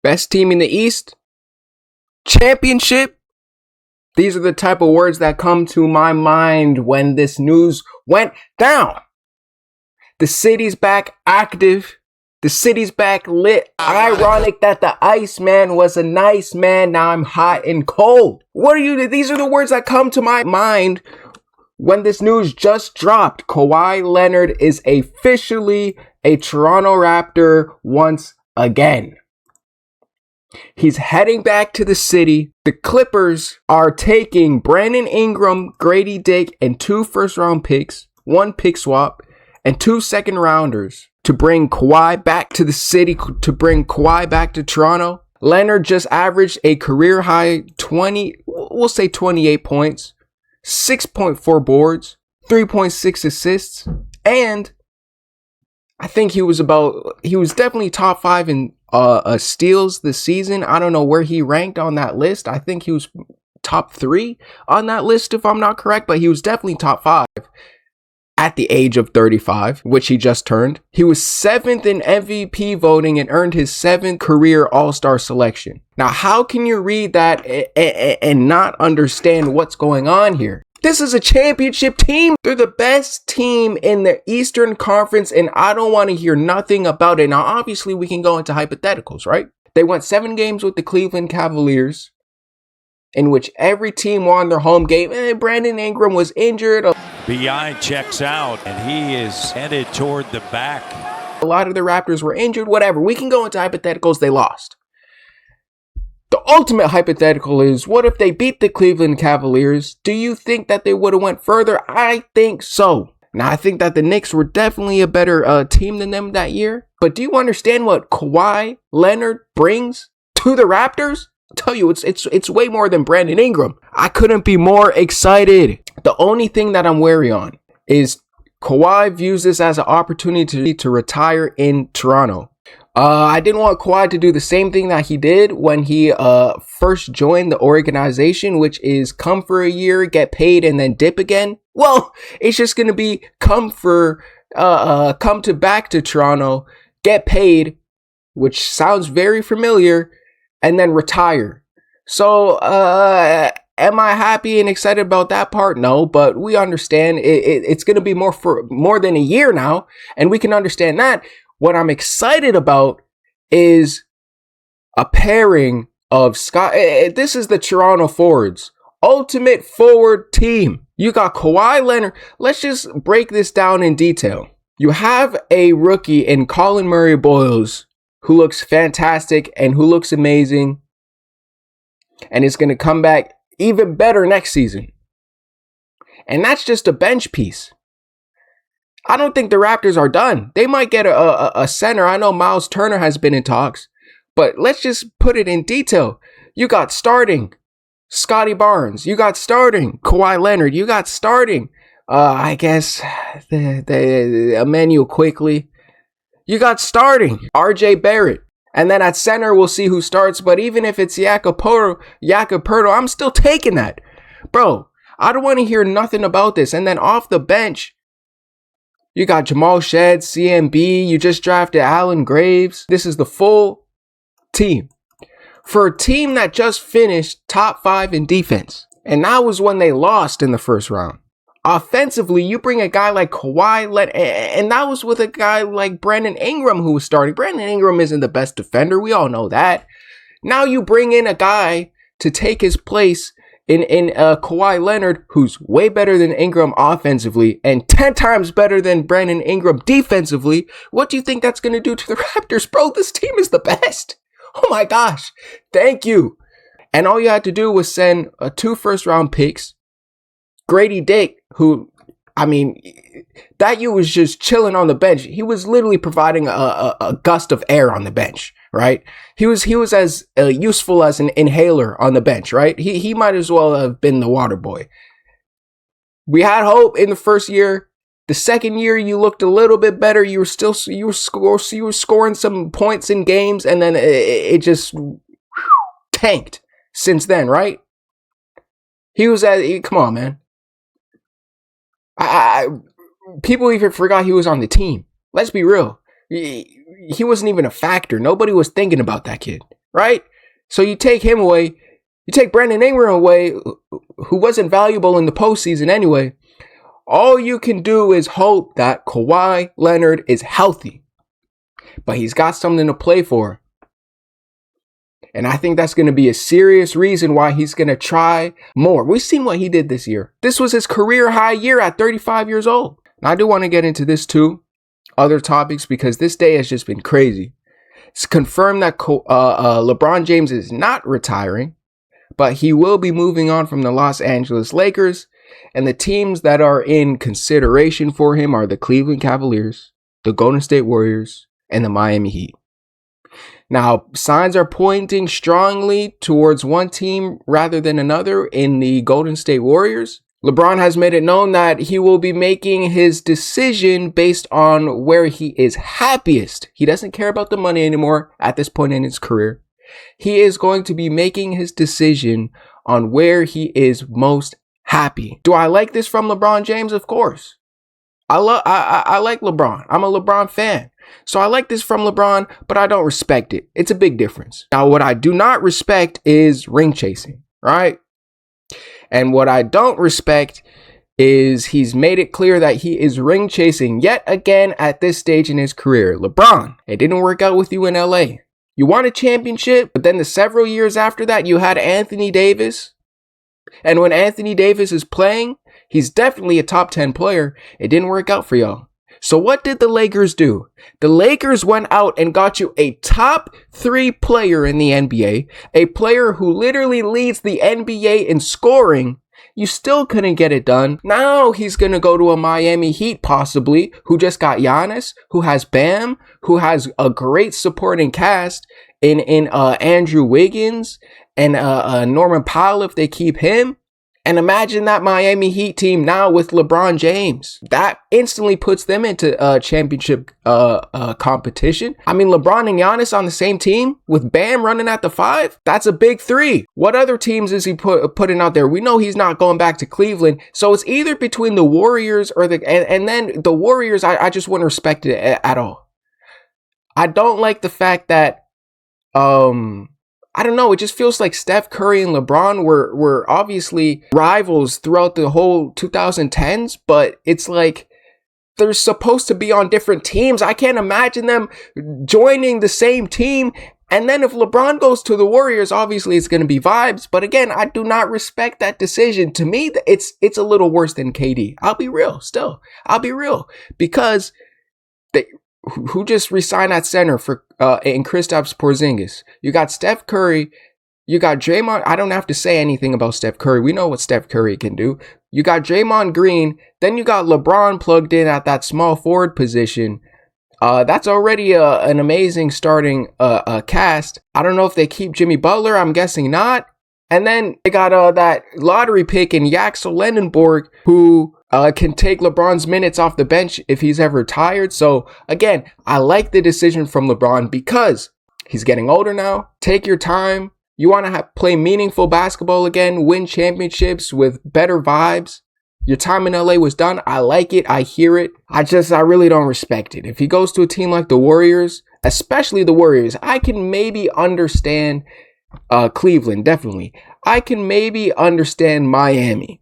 Best team in the East? Championship? These are the type of words that come to my mind when this news went down. The city's back active. The city's back lit. Ironic that the Iceman was a nice man. Now I'm hot and cold. These are the words that come to my mind when this news just dropped. Kawhi Leonard is officially a Toronto Raptor once again. He's heading back to the city. The Clippers are taking Brandon Ingram, Grady Dick, and 2 first-round picks, 1 pick swap, and 2 second-rounders to bring Kawhi back to the city, to bring Kawhi back to Toronto. Leonard just averaged a career-high 28 points, 6.4 boards, 3.6 assists, and I think he was definitely top 5 in steals this season. I don't know where he ranked on that list. I think he was top 3 on that list if I'm not correct, but he was definitely top 5 at the age of 35, which he just turned. He was 7th in MVP voting and earned his 7th career All-Star selection. Now, how can you read that and not understand what's going on here? This is a championship team. They're the best team in the Eastern Conference, and I don't want to hear nothing about it. Now, obviously, we can go into hypotheticals, right? They went 7 games with the Cleveland Cavaliers, in which every team won their home game, and Brandon Ingram was injured. BI checks out, and he is headed toward the back. A lot of the Raptors were injured, whatever. We can go into hypotheticals. They lost. The ultimate hypothetical is, what if they beat the Cleveland Cavaliers? Do you think that they would have went further? I think so. Now, I think that the Knicks were definitely a better team than them that year. But do you understand what Kawhi Leonard brings to the Raptors? I'll tell you, it's way more than Brandon Ingram. I couldn't be more excited. The only thing that I'm wary on is Kawhi views this as an opportunity to retire in Toronto. I didn't want Kawhi to do the same thing that he did when he first joined the organization, which is come for a year, get paid, and then dip again. Well, it's just going to be come back to Toronto, get paid, which sounds very familiar, and then retire. So, am I happy and excited about that part? No, but we understand it's going to be more than a year now, and we can understand that. What I'm excited about is a pairing of Scott. This is the Toronto Forwards. Ultimate forward team. You got Kawhi Leonard. Let's just break this down in detail. You have a rookie in Colin Murray-Boyles who looks fantastic and who looks amazing and is going to come back even better next season. And that's just a bench piece. I don't think the Raptors are done. They might get a center. I know Miles Turner has been in talks, but let's just put it in detail. You got starting Scotty Barnes. You got starting Kawhi Leonard. You got starting, I guess, the Emmanuel Quickly. You got starting RJ Barrett. And then at center, we'll see who starts. But even if it's Jakob I'm still taking that. Bro, I don't want to hear nothing about this. And then off the bench, you got Jamal Shed, CMB. You just drafted Allen Graves. This is the full team. For a team that just finished top 5 in defense. And that was when they lost in the first round. Offensively, you bring a guy like Kawhi Leonard, and that was with a guy like Brandon Ingram who was starting. Brandon Ingram isn't the best defender. We all know that. Now you bring in a guy to take his place in Kawhi Leonard, who's way better than Ingram offensively and 10 times better than Brandon Ingram defensively. What do you think that's going to do to the Raptors? Bro, this team is the best. Oh my gosh. Thank you. And all you had to do was send 2 first-round picks. Grady Dick, who, I mean, that you was just chilling on the bench. He was literally providing a gust of air on the bench, right? He was as useful as an inhaler on the bench, right? He might as well have been the water boy. We had hope in the first year. The second year, you looked a little bit better. You were scoring some points in games, and then it just tanked since then, right? Come on, man. People even forgot he was on the team. Let's be real. He wasn't even a factor. Nobody was thinking about that kid. right? So you take him away. You take Brandon Ingram away, who wasn't valuable in the postseason anyway. All you can do is hope that Kawhi Leonard is healthy. But he's got something to play for. And I think that's going to be a serious reason why he's going to try more. We've seen what he did this year. This was his career high year at 35 years old. Now, I do want to get into this too, other topics, because this day has just been crazy. It's confirmed that LeBron James is not retiring, but he will be moving on from the Los Angeles Lakers. And the teams that are in consideration for him are the Cleveland Cavaliers, the Golden State Warriors, and the Miami Heat. Now, signs are pointing strongly towards one team rather than another in the Golden State Warriors. LeBron has made it known that he will be making his decision based on where he is happiest. He doesn't care about the money anymore at this point in his career. He is going to be making his decision on where he is most happy. Do I like this from LeBron James? Of course. I like LeBron. I'm a LeBron fan. So I like this from LeBron, but I don't respect it. It's a big difference. Now, what I do not respect is ring chasing, right? And what I don't respect is he's made it clear that he is ring chasing yet again at this stage in his career. LeBron, it didn't work out with you in LA. You won a championship, but then the several years after that, you had Anthony Davis. And when Anthony Davis is playing, he's definitely a top 10 player. It didn't work out for y'all. So what did the Lakers do? The Lakers went out and got you a top 3 player in the NBA, a player who literally leads the NBA in scoring. You still couldn't get it done. Now he's going to go to a Miami Heat possibly, who just got Giannis, who has Bam, who has a great supporting cast in Andrew Wiggins and Norman Powell if they keep him. And imagine that Miami Heat team now with LeBron James. That instantly puts them into championship competition. I mean, LeBron and Giannis on the same team with Bam running at the 5. That's a big 3. What other teams is he putting out there? We know he's not going back to Cleveland. So it's either between the Warriors or and then the Warriors, I just wouldn't respect it at all. I don't like the fact that I don't know. It just feels like Steph Curry and LeBron were obviously rivals throughout the whole 2010s, but it's like they're supposed to be on different teams. I can't imagine them joining the same team. And then if LeBron goes to the Warriors, obviously it's going to be vibes. But again, I do not respect that decision. To me, it's a little worse than KD. I'll be real. Because who just resigned at center for in Kristaps Porzingis? You got Steph Curry, you got Draymond. I don't have to say anything about Steph Curry. We know what Steph Curry can do. You got Draymond Green, then you got LeBron plugged in at that small forward position. That's already an amazing starting cast. I don't know if they keep Jimmy Butler. I'm guessing not. And then they got that lottery pick in Yaxel Lendenborg, who can take LeBron's minutes off the bench if he's ever tired. So again, I like the decision from LeBron because he's getting older now. Take your time. You want to play meaningful basketball again, win championships with better vibes. Your time in LA was done. I like it. I hear it. I really don't respect it. If he goes to a team like the Warriors, especially the Warriors, I can maybe understand Cleveland, definitely. I can maybe understand Miami.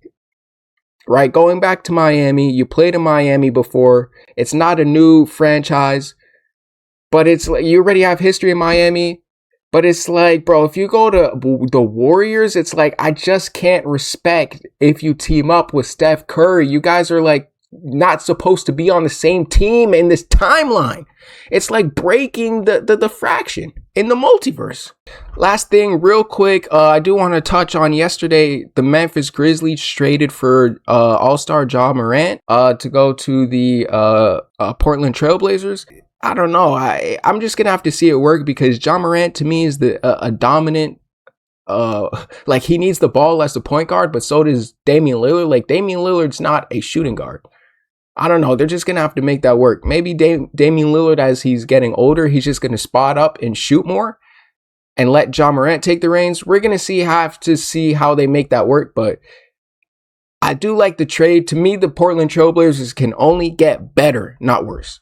Right, going back to Miami, you played in Miami before. It's not a new franchise, but it's like you already have history in Miami. But it's like, bro, if you go to the Warriors, it's like I just can't respect if you team up with Steph Curry. You guys are like not supposed to be on the same team in this timeline. It's like breaking the fraction in the multiverse. Last thing, real quick, I do want to touch on yesterday. The Memphis Grizzlies traded for All-Star Ja Morant to go to the Portland Trailblazers. I don't know. I'm just gonna have to see it work because Ja Morant to me is a dominant. Like he needs the ball as a point guard, but so does Damian Lillard. Like Damian Lillard's not a shooting guard. I don't know. They're just going to have to make that work. Maybe Damian Lillard, as he's getting older, he's just going to spot up and shoot more and let Ja Morant take the reins. We're going to have to see how they make that work. But I do like the trade. To me, the Portland Trailblazers can only get better, not worse.